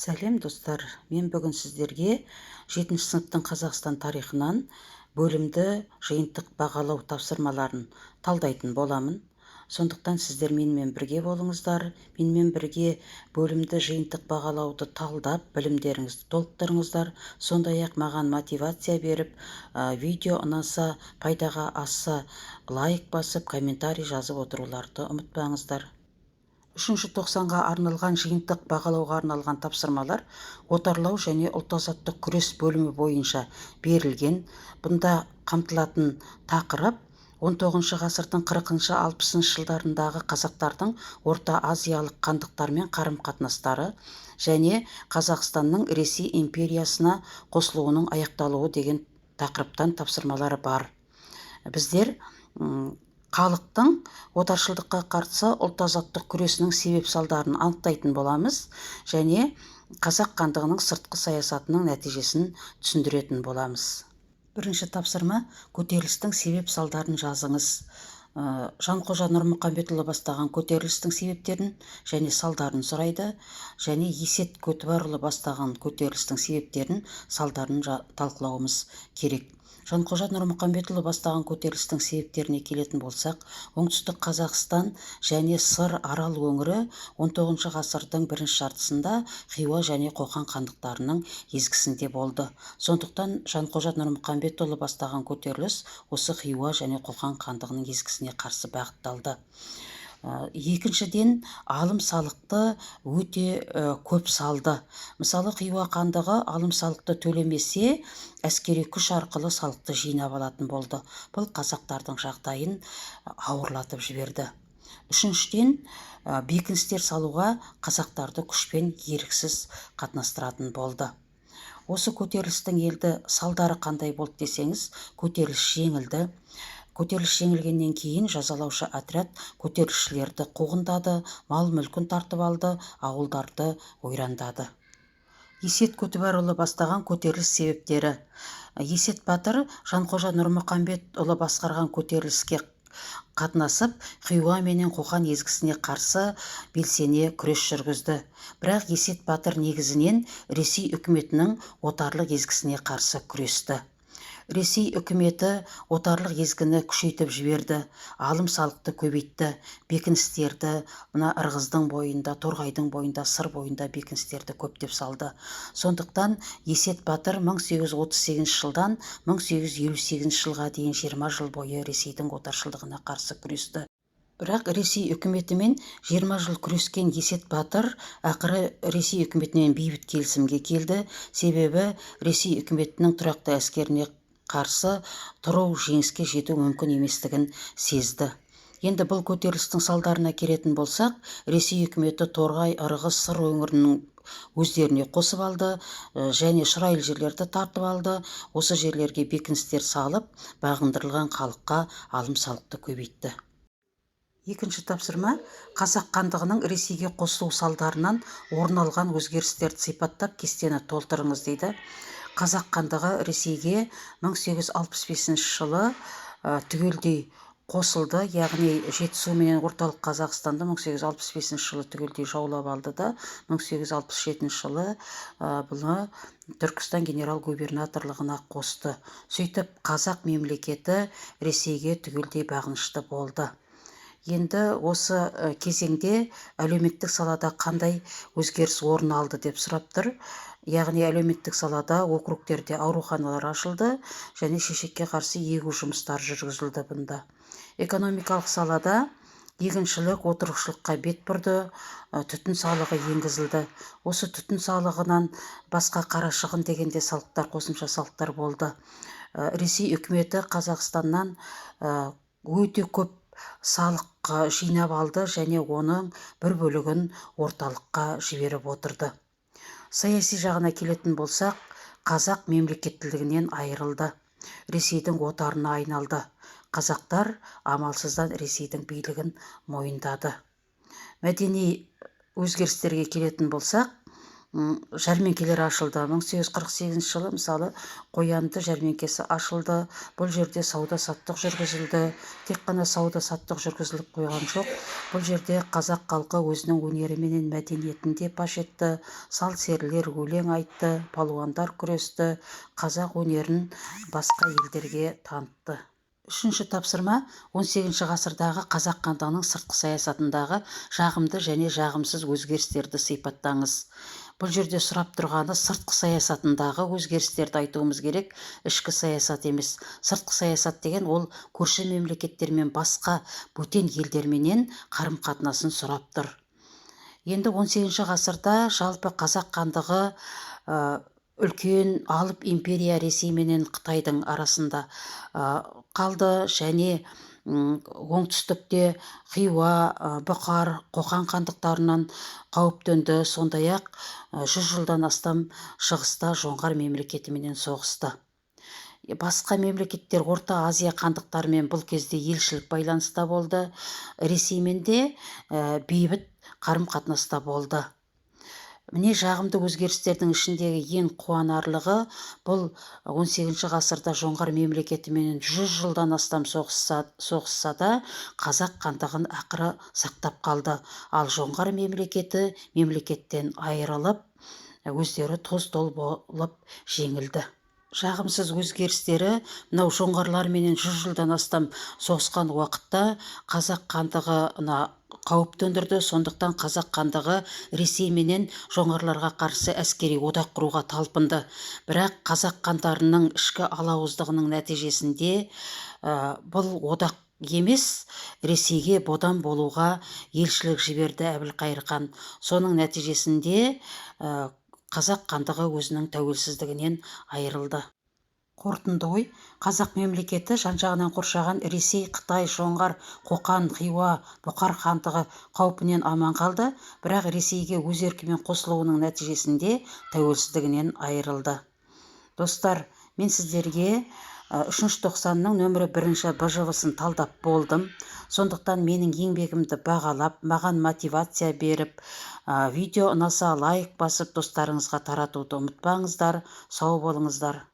Сәлем достар, мен бүгін сіздерге 7 сыныптың Қазақстан тарихынан бөлімді жиынтық бағалау тапсырмаларын талдайтын боламын. Сондықтан сіздер менімен бірге болыңыздар. Менімен бірге бөлімді жиынтық бағалауды талдап, білімдеріңізді толықтырыңыздар. Сондай-ақ маған мотивация беріп, видео ұнаса, пайдаға асса, лайк басып, комментарий жазып отыруларды ұмытпаңыздар. 3-тоқсанға арналған жиынтық бағалауға арналған тапсырмалар отарлау және ұлт-азаттық күрес бөлімі бойынша берілген. Бұнда қамтылатын тақырып 19 ғасырдың 40-60 жылдарындағы қазақтардың Орта Азиялық хандықтармен қарым-қатынастары және Қазақстанның Ресей империясына қосылуының аяқталуы деген тақырыптан тапсырмалары бар. Біздер халықтың отаршылдыққа қарсы ұлт-азаттық күресінің себеп-салдарын анықтайтын боламыз және қазақ хандығының сыртқы саясатының нәтижесін түсіндіретін боламыз. Бірінші тапсырма: көтерілістің себеп-салдарын жазыңыз. Жанқожа Нұрмұқамбетұлы бастаған көтерілістің себептерін және салдарын сұрайды, және Есет Көтібарұлы бастаған көтерілістің себептерін, салдарын талқылауымыз керек. Жанқожа Нұрмұқамбетұлы бастаған көтерілістің себептеріне келетін болсақ, оңтүстік Қазақстан және Сыр Арал өңірі 19 ғасырдың бірінші жартысында Хиуа және Қоқан хандықтарының езгісінде болды. Сондықтан Жанқожа Нұрмұқамбетұлы бастаған көтеріліс осы Хиуа және Қоқан хандығының езгісіне қарсы бағытталды. Екіншіден, алым салықты өте көп салды. Мысалы, Хиуа хандығы алым салықты төлемесе, әскери күш арқылы салықты жинап алатын болды. Бұл қазақтардың жағдайын ауырлатып жіберді. Үшіншіден, бекіністер салуға қазақтарды күшпен еріксіз қатынастыратын болды. Осы көтерілістің елді салдары қандай болды десеңіз, көтеріліс жеңілді. Көтеріліс жеңілгеннен кейін жазалаушы отряд көтерілісшілерді қуғындады, мал-мүлкін тартып алды, ауылдарды ойрандады. Есет Көтібарұлы бастаған көтеріліс себептері. Есет батыр Жанқожа Нұрмұқамбетұлы басқарған көтеріліске қатынасып, Хиуа менен Қоқан езгісіне қарсы белсене күрес жүргізді. Бірақ Есет батыр негізінен Ресей үкіметінің отарлық езгісіне қарсы күресті. Ресей үкіметі отарлық езгіні күшейтіп жіберді, алым салықты көбейтті, бекіністерді, мына Ырғыздың бойында, Торғайдың бойында, Сыр бойында бекіністерді көптеп салды. Сондықтан Есет батыр 1838 жылдан 1858 жылға дейін 20 жыл бойы Ресейдің отаршылдығына қарсы күресті. Бірақ Ресей үкіметімен 20 жыл күрескен Есет батыр ақыры Ресей үкіметімен бейбіт келісімге келді. Себебі Ресей үкіметінің тұрақты әскеріне қарсы тұру жеңіске жету мүмкін еместігін сезді. Енді бұл көтерілістің салдарына келетін болсақ, Ресей үкіметі Торғай, Ырғыз, Сыр өңірінің өздеріне қосып алды және шұрайлы жерлерді тартып алды. Осы жерлерге бекіністер салып, бағындырылған халыққа алым салықты көбейтті. Екінші тапсырма: қазақ хандығының Ресейге қосылу салдарынан орын алған өзгерістерді сипаттап кестені толтырыңыз дейді. Қазақ хандығы Ресейге 1865 жылы түгелдей қосылды, яғни Жетісу менен орталық Қазақстанды 1865 жылы түгелдей жаулап алды да, 1867 жылы бұны Түркістан генерал-губернаторлығына қосты. Сөйтіп, қазақ мемлекеті Ресейге түгелдей бағынышты болды. Енді осы кезеңде әлеуметтік салада қандай өзгеріс орын алды деп сұрап тұр. Яғни әлеуметтік салада округтерде ауруханалар ашылды және шешекке қарсы егу жұмыстары жүргізілді бұнда. Экономикалық салада егіншілік, отырықшылыққа бет бұрды, түтін салығы енгізілді. Осы түтін салығынан басқа қарашығын дегенде салықтар, қосымша салықтар болды. Ресей үкіметі Қазақстаннан өте көп салық жинап алды және оның бір бөлігін орталыққа жіберіп отырды. Саяси жағына келетін болсақ, қазақ мемлекеттілігінен айырылды, Ресейдің отарына айналды. Қазақтар амалсыздан Ресейдің билігін мойындады. Мәдени өзгерістерге келетін болсақ, жәрмеңкелер ашылды. 1848 жылы мысалы Қоянды жәрмеңкесі ашылды. Бұл жерде сауда-саттық жүргізілді. Тек қана сауда-саттық жүргізіліп қойған жоқ. Бұл жерде қазақ халқы өзінің өнері менен мәдениетін де паш етті. Сал-серілер өлең айтты, палуандар күресті, қазақ өнерін басқа елдерге танытты. Үшінші тапсырма 18 ғасырдағы қазақ хандығының сыртқы саясатындағы жағымды және жағымсыз өзгерістерді сипаттаңыз. Бұл жерде сұрап тұрғаны сыртқы саясатындағы өзгерістерді айтуымыз керек, ішкі саясат емес. Сыртқы саясат деген ол көрші мемлекеттермен басқа бөтен елдерменен қарым-қатынасын сұрап тұр. Енді 18 ғасырда жалпы қазақ хандығы үлкен алып империя Ресей менен Қытайдың арасында қалды және оңтүстікте Хиуа, Бұқар, Қоқан хандықтарынан қауіптенді. Сондай-ақ 100 жылдан астам шығыста жоңғар мемлекетіменен соғысты. Басқа мемлекеттер Орта Азия хандықтарымен бұл кезде елшілік байланыста болды. Ресеймен де бейбіт қарым-қатынаста болды. Міне жағымды өзгерістердің ішіндегі ең қуанарлығы бұл 18 ғасырда жоңғар мемлекетімен 100 жылдан астам соғысса да қазақ хандығын ақыры сақтап қалды. Ал жоңғар мемлекеттен айырылып, өздері тоз-тол болып жеңілді. Жағымсыз өзгерістері мынау жоңғарларменен 100 жылдан астам соғысқан уақытта қазақ хандығына қауіп төндірді. Сондықтан қазақ хандығы Ресей менен жоңғарларға қарсы әскери одақ құруға талпынды. Бірақ қазақ хандарының ішкі алауыздығының нәтижесінде бұл одақ емес, Ресейге бодан болуға елшілік жіберді Әбілқайыр хан. Соның нәтижесінде қазақ хандығы өзінің тәуелсіздігінен айырылды. Қорытынды ой: қазақ мемлекеті жан-жағынан қоршаған Ресей, Қытай, жоңғар, Қоқан, Хиуа, Бұқар хандығы қаупінен аман қалды, бірақ Ресейге өз еркімен қосылуының нәтижесінде тәуелсіздігінен айырылды. Достар, мен сіздерге 3-90-ның нөмірі 1 БЖВ-сын талдап болдым. Сондықтан менің еңбегімді бағалап, маған мотивация беріп, видео ұнаса лайк басып достарыңызға таратуды ұмытпаңыздар. Сау болыңыздар.